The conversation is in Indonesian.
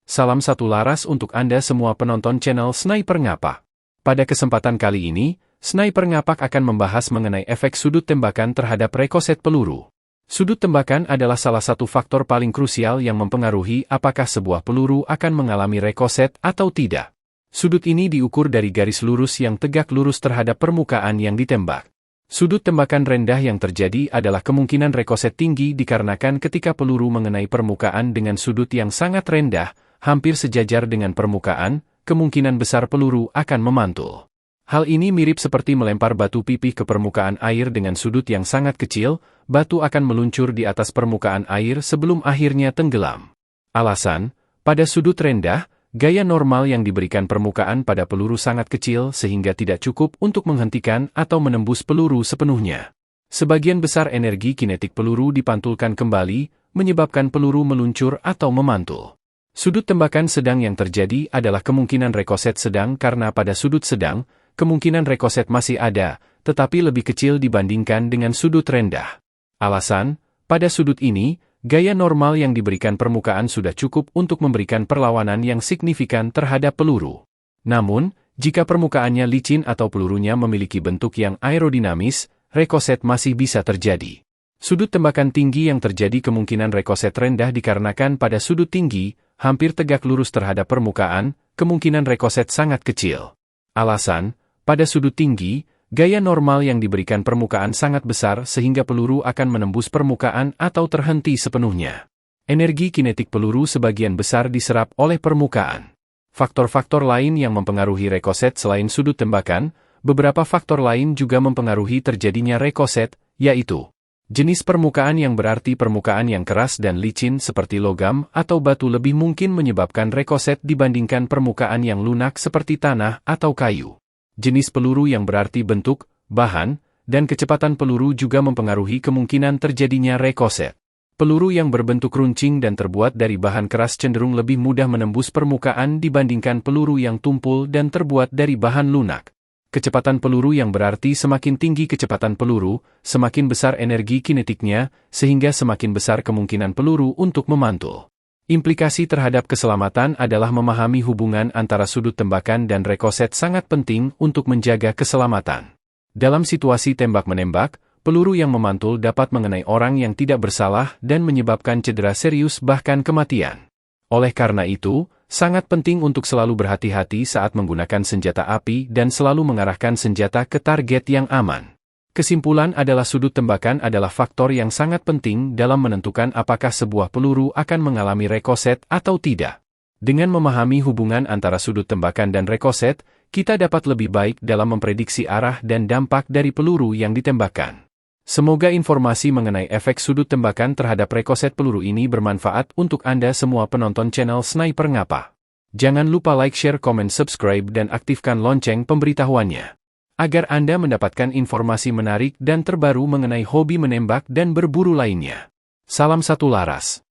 Salam satu laras untuk Anda semua penonton channel Sniper Ngapak. Pada kesempatan kali ini, Sniper Ngapak akan membahas mengenai efek sudut tembakan terhadap rekoset peluru. Sudut tembakan adalah salah satu faktor paling krusial yang mempengaruhi apakah sebuah peluru akan mengalami rekoset atau tidak. Sudut ini diukur dari garis lurus yang tegak lurus terhadap permukaan yang ditembak. Sudut tembakan rendah yang terjadi adalah kemungkinan rekoset tinggi dikarenakan ketika peluru mengenai permukaan dengan sudut yang sangat rendah, hampir sejajar dengan permukaan, kemungkinan besar peluru akan memantul. Hal ini mirip seperti melempar batu pipih ke permukaan air dengan sudut yang sangat kecil, batu akan meluncur di atas permukaan air sebelum akhirnya tenggelam. Alasan, pada sudut rendah, gaya normal yang diberikan permukaan pada peluru sangat kecil sehingga tidak cukup untuk menghentikan atau menembus peluru sepenuhnya. Sebagian besar energi kinetik peluru dipantulkan kembali, menyebabkan peluru meluncur atau memantul. Sudut tembakan sedang yang terjadi adalah kemungkinan rekoset sedang karena pada sudut sedang, kemungkinan rekoset masih ada, tetapi lebih kecil dibandingkan dengan sudut rendah. Alasan, pada sudut ini, gaya normal yang diberikan permukaan sudah cukup untuk memberikan perlawanan yang signifikan terhadap peluru. Namun, jika permukaannya licin atau pelurunya memiliki bentuk yang aerodinamis, rekoset masih bisa terjadi. Sudut tembakan tinggi yang terjadi kemungkinan rekoset rendah dikarenakan pada sudut tinggi, hampir tegak lurus terhadap permukaan, kemungkinan rekoset sangat kecil. Alasan, pada sudut tinggi, gaya normal yang diberikan permukaan sangat besar sehingga peluru akan menembus permukaan atau terhenti sepenuhnya. Energi kinetik peluru sebagian besar diserap oleh permukaan. Faktor-faktor lain yang mempengaruhi rekoset selain sudut tembakan, beberapa faktor lain juga mempengaruhi terjadinya rekoset, yaitu jenis permukaan yang berarti permukaan yang keras dan licin seperti logam atau batu lebih mungkin menyebabkan rekoset dibandingkan permukaan yang lunak seperti tanah atau kayu. Jenis peluru yang berarti bentuk, bahan, dan kecepatan peluru juga mempengaruhi kemungkinan terjadinya rekoset. Peluru yang berbentuk runcing dan terbuat dari bahan keras cenderung lebih mudah menembus permukaan dibandingkan peluru yang tumpul dan terbuat dari bahan lunak. Kecepatan peluru yang berarti semakin tinggi kecepatan peluru, semakin besar energi kinetiknya, sehingga semakin besar kemungkinan peluru untuk memantul. Implikasi terhadap keselamatan adalah memahami hubungan antara sudut tembakan dan rekoset sangat penting untuk menjaga keselamatan. Dalam situasi tembak-menembak, peluru yang memantul dapat mengenai orang yang tidak bersalah dan menyebabkan cedera serius bahkan kematian. Oleh karena itu, sangat penting untuk selalu berhati-hati saat menggunakan senjata api dan selalu mengarahkan senjata ke target yang aman. Kesimpulan adalah sudut tembakan adalah faktor yang sangat penting dalam menentukan apakah sebuah peluru akan mengalami rekoset atau tidak. Dengan memahami hubungan antara sudut tembakan dan rekoset, kita dapat lebih baik dalam memprediksi arah dan dampak dari peluru yang ditembakkan. Semoga informasi mengenai efek sudut tembakan terhadap rekoset peluru ini bermanfaat untuk Anda semua penonton channel Sniper Ngapak. Jangan lupa like, share, komen, subscribe, dan aktifkan lonceng pemberitahuannya, agar Anda mendapatkan informasi menarik dan terbaru mengenai hobi menembak dan berburu lainnya. Salam satu laras.